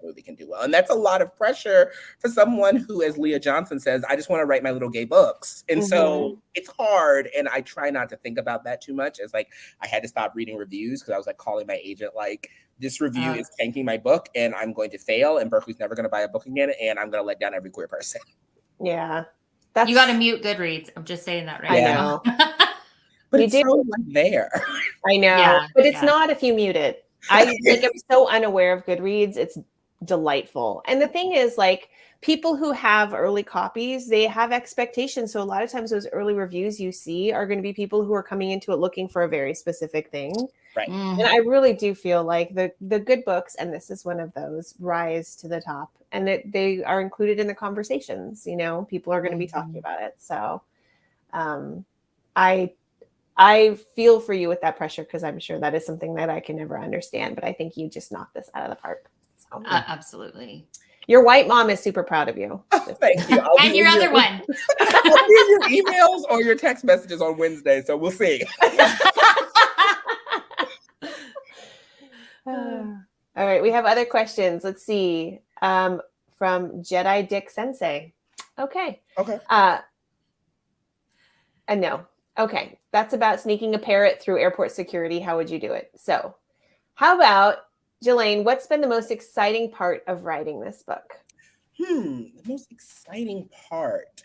movie can do well. And that's a lot of pressure for someone who, as Leah Johnson says, I just want to write my little gay books. And so it's hard. And I try not to think about that too much. As like I had to stop reading reviews because I was like calling my agent like, this review is tanking my book and I'm going to fail and Berkeley's never gonna buy a book again and I'm gonna let down every queer person. Yeah. You gotta mute Goodreads. I'm just saying that right now. I know. But it's so like there. I know, but it's not if you mute it. I'm so unaware of Goodreads. It's delightful. And the thing is, like, people who have early copies, they have expectations. So a lot of times those early reviews you see are going to be people who are coming into it looking for a very specific thing. Right. And I really do feel like the good books, and this is one of those, rise to the top. And that they are included in the conversations. People are going to be talking about it. So I feel for you with that pressure because I'm sure that is something that I can never understand. But I think you just knocked this out of the park. So. Absolutely. Your white mom is super proud of you. Thank you. And your other one. I'll be in your emails or your text messages on Wednesday. So we'll see. All right. We have other questions. Let's see. From Jedi Dick Sensei. Okay. No. Okay, that's about sneaking a parrot through airport security. How would you do it? So how about, Jelaine, what's been the most exciting part of writing this book? The most exciting part.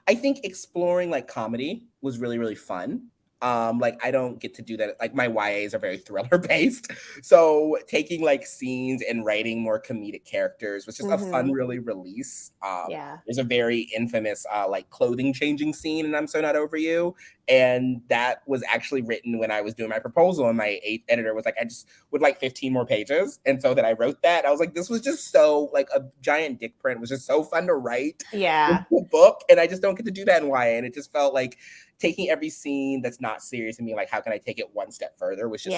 I think exploring like comedy was really, really fun. Like I don't get to do that. Like my YAs are very thriller based. So taking like scenes and writing more comedic characters was just a fun, really release. There's a very infamous like clothing changing scene in I'm So Not Over You. And that was actually written when I was doing my proposal and my editor was like, I just would like 15 more pages. And so that I wrote that. I was like, this was just so like a giant dick print. It was just so fun to write the book. And I just don't get to do that in YA. And it just felt like taking every scene that's not serious and being like, how can I take it one step further? Was just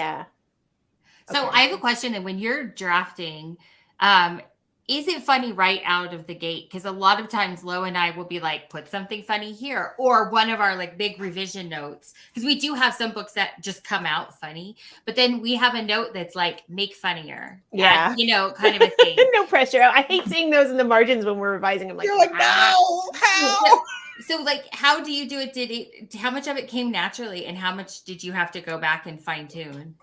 So I have a question that when you're drafting, is it funny right out of the gate? Because a lot of times Lo and I will be like, put something funny here, or one of our like big revision notes. Because we do have some books that just come out funny, but then we have a note that's like, make funnier. Yeah. And, kind of a thing. No pressure. I hate seeing those in the margins when we're revising. I'm like, you're like, no, how? So like, how do you do it? How much of it came naturally and how much did you have to go back and fine tune?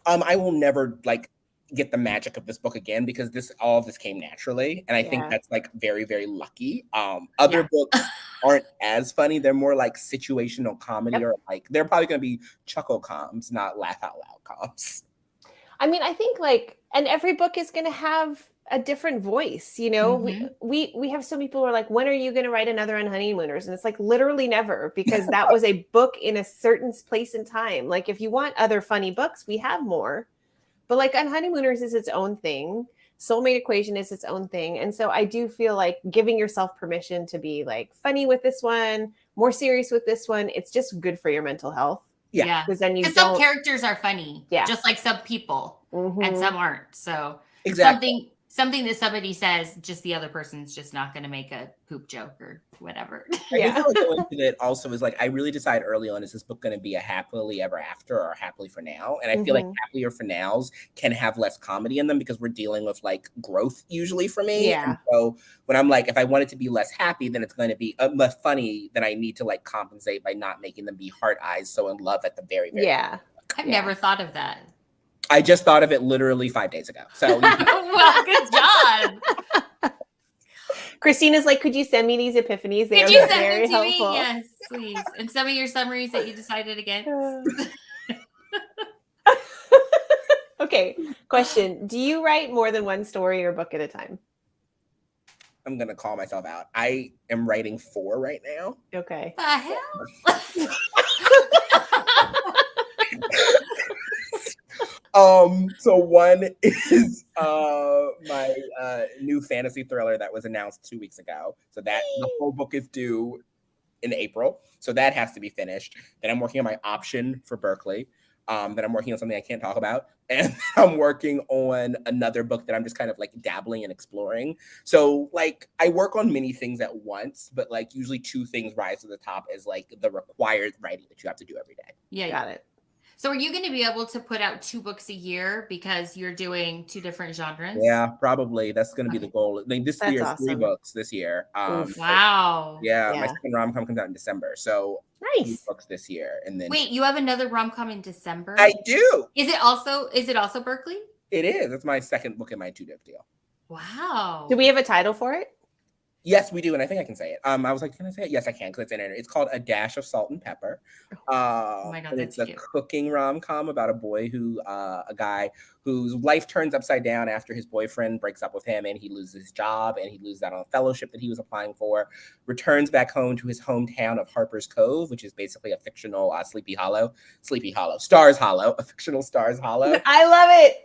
I will never like get the magic of this book again because all of this came naturally, and I think Yeah. that's like very, very lucky. Other books aren't as funny. They're more like situational comedy, or like they're probably going to be chuckle coms, not laugh out loud coms. I mean, I think like, and every book is going to have a different voice, you know. We have some people who are like, when are you going to write another on Honeymooners? And it's like literally never, because that was a book in a certain place and time. Like if you want other funny books, we have more. But like on Honeymooners is its own thing. Soulmate Equation is its own thing. And so I do feel like giving yourself permission to be like funny with this one, more serious with this one. It's just good for your mental health. Yeah. Because then some characters are funny. Yeah. Just like some people. And some aren't. So exactly. Something that somebody says, just the other person's just not going to make a poop joke or whatever. I guess I would go into it also is like, I really decide early on, is this book going to be a happily ever after or happily for now? And I feel like happier for nows can have less comedy in them because we're dealing with like growth usually for me. Yeah. And so when I'm like, if I want it to be less happy, then it's going to be less funny, then I need to like compensate by not making them be heart eyes so in love at the very, very end. I've never thought of that. I just thought of it literally 5 days ago. So well, good job. Christina's like, could you send me these epiphanies? Could you send them to me? Yes, please. And some of your summaries that you decided against. Okay, question. Do you write more than one story or book at a time? I'm going to call myself out. I am writing 4 right now. Okay. The hell? So one is my new fantasy thriller that was announced 2 weeks ago. So that the whole book is due in April. So that has to be finished. Then I'm working on my option for Berkeley. Then I'm working on something I can't talk about. And I'm working on another book that I'm just kind of like dabbling and exploring. So like I work on many things at once, but like usually 2 things rise to the top as like the required writing that you have to do every day. Yeah. Got it. So are you going to be able to put out 2 books a year because you're doing 2 different genres? Yeah, probably. That's going to be the goal. I mean, this year is 3 books this year. Wow. Yeah, my second rom-com comes out in December. So nice. 3 books this year. And then wait, you have another rom-com in December? I do. Is it also Berkeley? It is. It's my second book in my 2-book deal. Wow. Do we have a title for it? Yes, we do, and I think I can say it. I was like, can I say it? Yes, I can, because it's in it. It's called A Dash of Salt and Pepper. Oh my God, and it's a cooking rom-com about a boy a guy whose life turns upside down after his boyfriend breaks up with him, and he loses his job, and he loses out on a fellowship that he was applying for, returns back home to his hometown of Harper's Cove, which is basically a fictional Sleepy Hollow, Stars Hollow, a fictional Stars Hollow. I love it.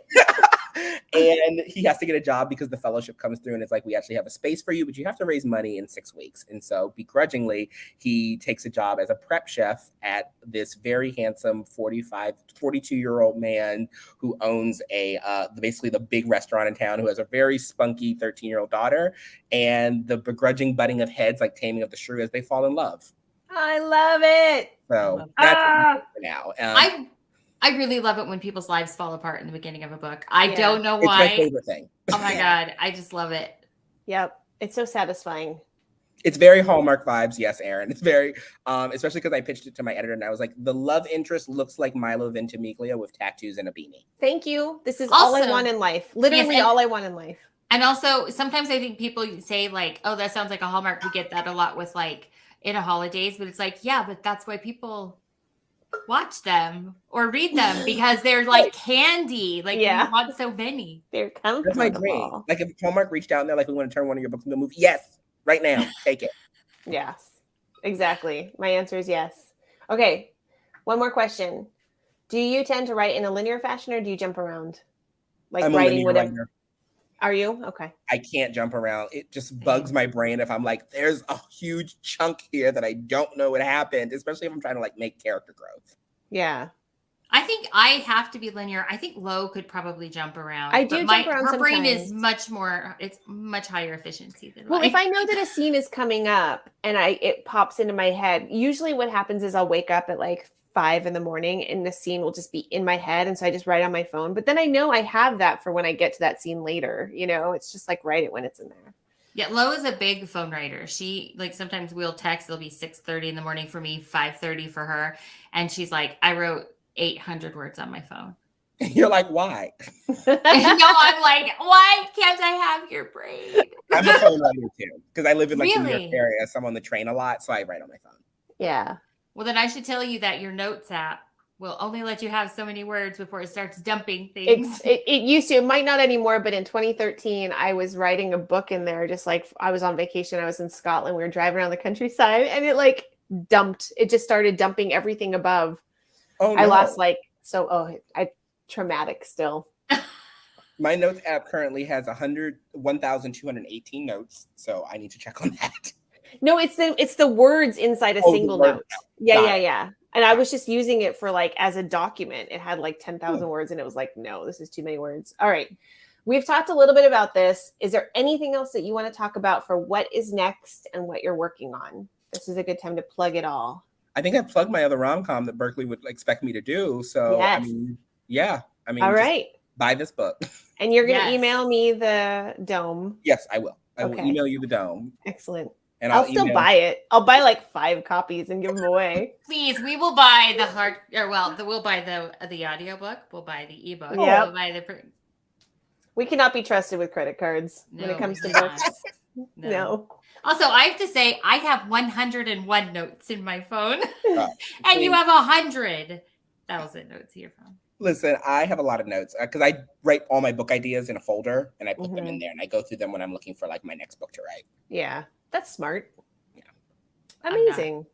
And he has to get a job because the fellowship comes through and it's like, we actually have a space for you, but you have to raise money in 6 weeks. And so begrudgingly, he takes a job as a prep chef at this very handsome 42-year-old man who owns basically the big restaurant in town, who has a very spunky 13-year-old daughter, and the begrudging butting of heads like Taming of the Shrew as they fall in love. I love it. So that's for now. I really love it when people's lives fall apart in the beginning of a book. I don't know why. It's my favorite thing. Oh my God. I just love it. Yep. It's so satisfying. It's very Hallmark vibes. Yes, Aaron. It's very, especially because I pitched it to my editor and I was like, the love interest looks like Milo Ventimiglia with tattoos and a beanie. Thank you. This is all I want in life. Literally all I want in life. And also sometimes I think people say like, oh, that sounds like a Hallmark. We get that a lot with like in a holidays, but it's like, yeah, but that's why people watch them or read them, because they're like candy. Like you want so many. They're comfortable. That's my dream. Like if Hallmark reached out and they're like, we want to turn one of your books into a movie. Yes, right now. Take it. Yes, exactly. My answer is yes. Okay. One more question. Do you tend to write in a linear fashion or do you jump around? Like I'm writing whatever. Writer. Are you? Okay. I can't jump around. It just bugs my brain if I'm like, there's a huge chunk here that I don't know what happened, especially if I'm trying to like make character growth. Yeah. I think I have to be linear. I think Lo could probably jump around. I do jump around her brain sometimes. is much more, it's much higher efficiency than Well, mine. if I know that a scene is coming up and it pops into my head, usually what happens is I'll wake up at like 5 a.m. and the scene will just be in my head. And so I just write on my phone. But then I know I have that for when I get to that scene later. You know, it's just like write it when it's in there. Yeah, Lo is a big phone writer. She like sometimes we'll text. It'll be 6:30 in the morning for me, 5:30 for her, and she's like, "I wrote 800 words on my phone." You're like, why? No, I'm like, why can't I have your brain? I'm a phone writer too, because I live in like the New York Really? area, so I'm on the train a lot, so I write on my phone. Yeah. Well, then I should tell you that your notes app will only let you have so many words before it starts dumping things. It used to. It might not anymore, but in 2013, I was writing a book in there. Just like I was on vacation, I was in Scotland. We were driving around the countryside, and it like dumped. It just started dumping everything above. Oh, I no. lost traumatic still. My notes app currently has 1,218 notes, so I need to check on that. No, it's the words inside a single word note. Yeah, Got yeah, it. yeah. And I was just using it for like as a document. It had like 10,000 words, and it was like, no, this is too many words. All right. We've talked a little bit about this. Is there anything else that you want to talk about for what is next and what you're working on? This is a good time to plug it all. I think I plugged my other rom-com that Berkeley would expect me to do. So, Yes. I mean, yeah. I mean, All just right. buy this book. And you're going to Yes. email me the dome. Yes, I will. I will Okay. email you the dome. Excellent. And I'll still email- buy it. I'll buy like 5 copies and give them away. Please, we will buy the hard, or well, we'll buy the audiobook. We'll buy the ebook. Yep. We'll buy the. We cannot be trusted with credit cards when it comes to we books. cannot. No. Also, I have to say, I have 101 notes in my phone, Oh, and you have 100,000 notes in your phone. Listen, I have a lot of notes because I write all my book ideas in a folder and I put them in Mhm. there and I go through them when I'm looking for like my next book to write. Yeah, that's smart. Yeah. Amazing.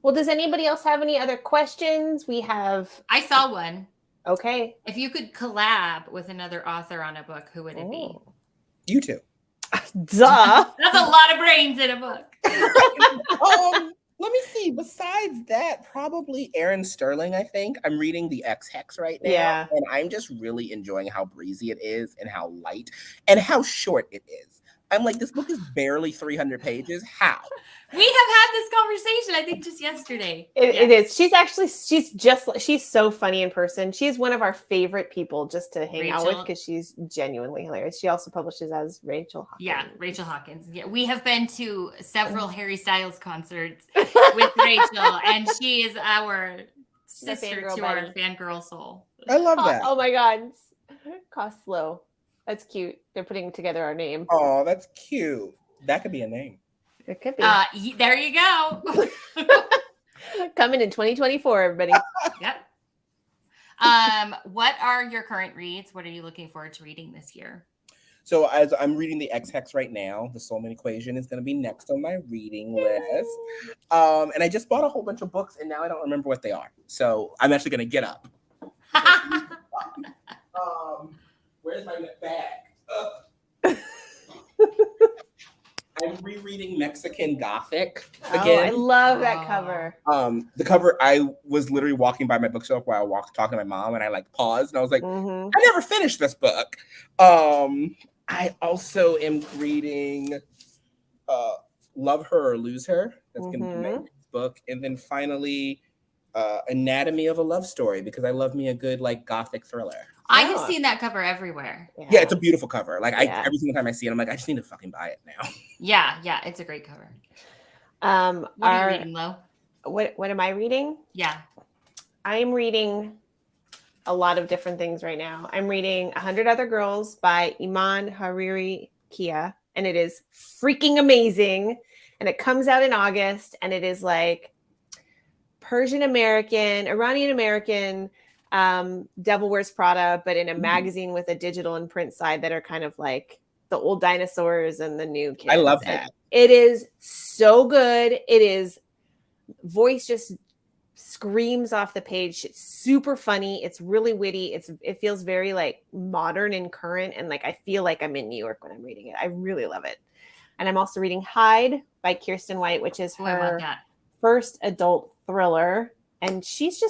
Well, does anybody else have any other questions? We have. I saw one. Okay. If you could collab with another author on a book, who would it be? Oh. You too. Duh. That's a lot of brains in a book. Let me see. Besides that, probably Aaron Sterling, I think. I'm reading The X-Hex right now. Yeah. And I'm just really enjoying how breezy it is and how light and how short it is. I'm like, this book is barely 300 pages. How? We have had this conversation, I think, just yesterday. It is. She's so funny in person. She's one of our favorite people just to hang out with Rachel. because she's genuinely hilarious. She also publishes as Rachel Hawkins. Yeah, Rachel Hawkins. Yeah, we have been to several Harry Styles concerts with Rachel, and she is our sister fangirl to our buddy. fangirl soul. I love that. Oh my God. Costlow. That's cute. They're putting together our name. Oh, that's cute. That could be a name. It could be. There you go. Coming in 2024, everybody. Yep. What are your current reads? What are you looking forward to reading this year? So as I'm reading the X-Hex right now, the Soulmate Equation is going to be next on my reading list. And I just bought a whole bunch of books and now I don't remember what they are. So I'm actually going to get up. Where's my bag? I'm rereading Mexican Gothic again. Oh, I love that cover. The cover, I was literally walking by my bookshelf while I walked talking to my mom and I like paused and I was like, Mhm. I never finished this book. I also am reading Love Her or Lose Her. That's going to be my next book. And then finally, Anatomy of a Love Story because I love me a good like Gothic thriller. I have seen that cover everywhere. Yeah, it's a beautiful cover. Like Yeah. every single time I see it, I'm like, I just need to fucking buy it now. Yeah, it's a great cover. What are you reading, Lo? What am I reading? Yeah. I'm reading a lot of different things right now. I'm reading 100 Other Girls by Iman Hariri Kia, and it is freaking amazing. And it comes out in August, and it is like Persian American, Iranian American, Devil Wears Prada, but in a magazine with a digital and print side that are kind of like the old dinosaurs and the new kids. I love And that. it is so good. It is voice just screams off the page. It's super funny. It's really witty. It feels very like modern and current. And like, I feel like I'm in New York when I'm reading it. I really love it. And I'm also reading Hide by Kirsten White, which is Oh, I love her that. first adult thriller. And she's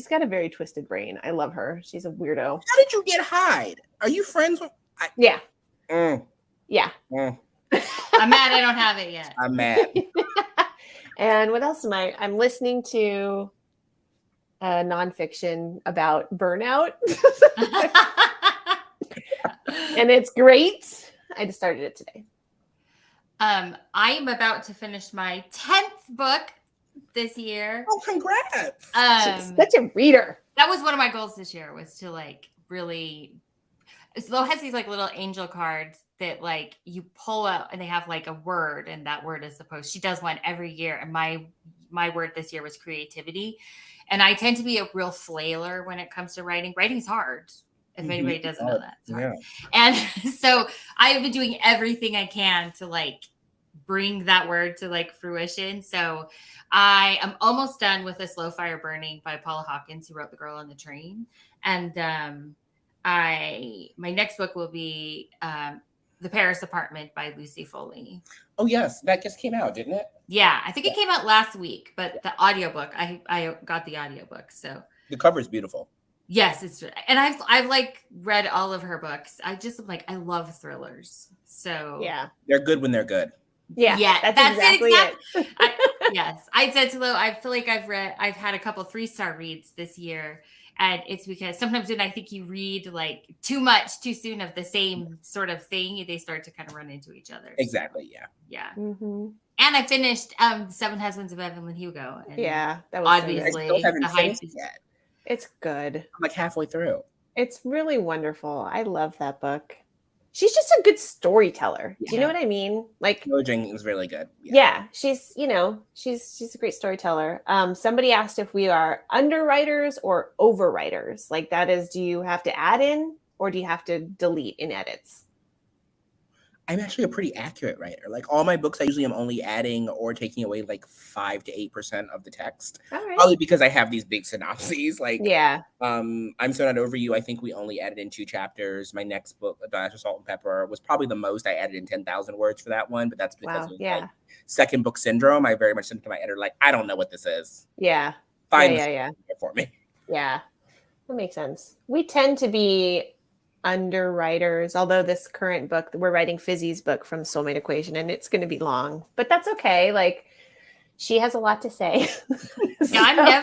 got a very twisted brain. I love her. She's a weirdo. How did you get Hyde? Are you friends with? Yeah. Mm, Yeah. mm, I'm mad I don't have it yet. I'm mad. And what else I'm listening to nonfiction about burnout. And it's great. I just started it today. I am about to finish my 10th book this year. Oh, congrats! She's such a reader. That was one of my goals this year, was to like really. Slow has these like little angel cards that like you pull out, and they have like a word, and that word is supposed. She does one every year, and my word this year was creativity, and I tend to be a real flailer when it comes to writing. Writing's hard. If anybody doesn't know that, it's hard. And so I have been doing everything I can to like bring that word to like fruition. So I am almost done with A Slow Fire Burning by Paula Hawkins, who wrote The Girl on the Train. And my next book will be The Paris Apartment by Lucy Foley. Oh yes, that just came out, didn't it? Yeah, I think it came out last week, but the audiobook, I got the audiobook. So the cover is beautiful. Yes, and I've like read all of her books. I just like, I love thrillers. So Yeah. They're good when they're good. Yeah. That's exactly it. Yes. I said to Lo, I feel like I've had a couple 3-star reads this year. And it's because sometimes when I think you read like too much too soon of the same sort of thing, they start to kind of run into each other. Exactly. Yeah. Yeah. Mm-hmm. And I finished Seven Husbands of Evelyn Hugo. And yeah. That was obviously I still haven't the hype finished is yet. It's good. I'm like halfway through. It's really wonderful. I love that book. She's just a good storyteller. Do you know what I mean? Like, Lojing is really good. Yeah, she's a great storyteller. Somebody asked if we are underwriters or overwriters. Like, that is, do you have to add in or do you have to delete in edits? I'm actually a pretty accurate writer. Like, all my books, I usually am only adding or taking away like 5 to 8% of the text. All right. Probably because I have these big synopses. Like, yeah. I'm So Not Over You. I think we only added in 2 chapters. My next book, Dr. Salt and Pepper, was probably the most. I added in 10,000 words for that one, but that's because of like second book syndrome. I very much sent it to my editor, like, I don't know what this is. Yeah. Find it for me. Yeah. That makes sense. We tend to be underwriters, although this current book, we're writing Fizzy's book from Soulmate Equation, and it's going to be long, but that's okay. Like, she has a lot to say. Yeah,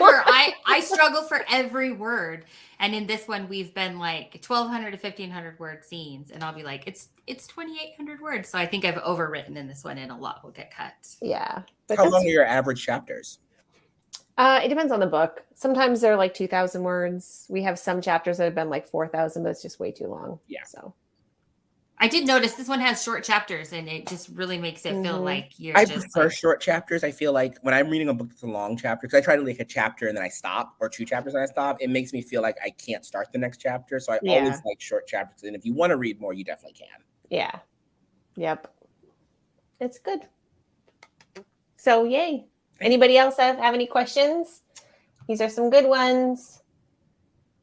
I struggle for every word. And in this one, we've been like 1,200 to 1,500 word scenes. And I'll be like, it's 2,800 words. So I think I've overwritten in this one, and a lot will get cut. Yeah. But how long are your average chapters? It depends on the book. Sometimes they're like 2,000 words. We have some chapters that have been like 4,000, but it's just way too long. Yeah. So I did notice this one has short chapters, and it just really makes it feel like I prefer short chapters. I feel like when I'm reading a book that's a long chapter, because I try to like a chapter and then I stop, or 2 chapters and I stop, it makes me feel like I can't start the next chapter. So I always like short chapters. And if you want to read more, you definitely can. Yeah. Yep. It's good. So yay. Anybody else have any questions? These are some good ones.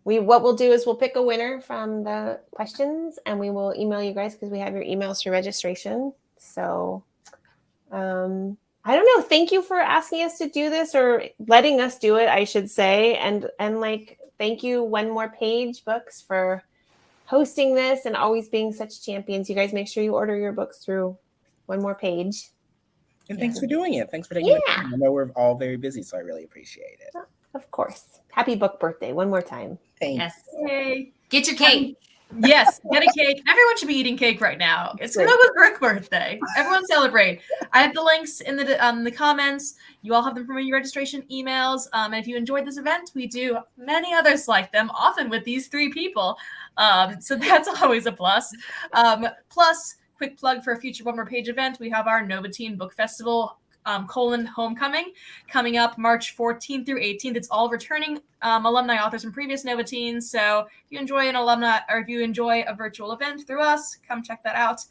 What we'll do is we'll pick a winner from the questions, and we will email you guys because we have your emails for registration. So I don't know. Thank you for asking us to do this, or letting us do it, I should say. And like, thank you, One More Page Books, for hosting this and always being such champions. You guys make sure you order your books through One More Page. And thanks for doing it. Thanks for taking the time. I know we're all very busy, so I really appreciate it. Of course. Happy book birthday one more time. Thanks. Yes. Yay. Get your cake. Yes, get a cake. Everyone should be eating cake right now. It's Nova's birthday. Everyone celebrate. I have the links in the comments. You all have them from your registration emails. And if you enjoyed this event, we do many others like them, often with these 3 people. So that's always a plus. Plus, quick plug for a future One More Page event. We have our Nova Teen Book Festival Homecoming coming up March 14th through 18th. It's all returning alumni authors from previous Nova Teens. So if you enjoy an alumni, or if you enjoy a virtual event through us, come check that out.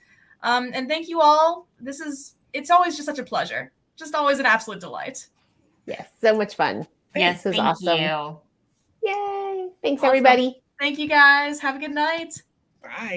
And thank you all. It's always just such a pleasure. Just always an absolute delight. Yes, so much fun. Yes, this was thank awesome. you. Yay. Thanks, Awesome. everybody. Thank you guys. Have a good night. Bye.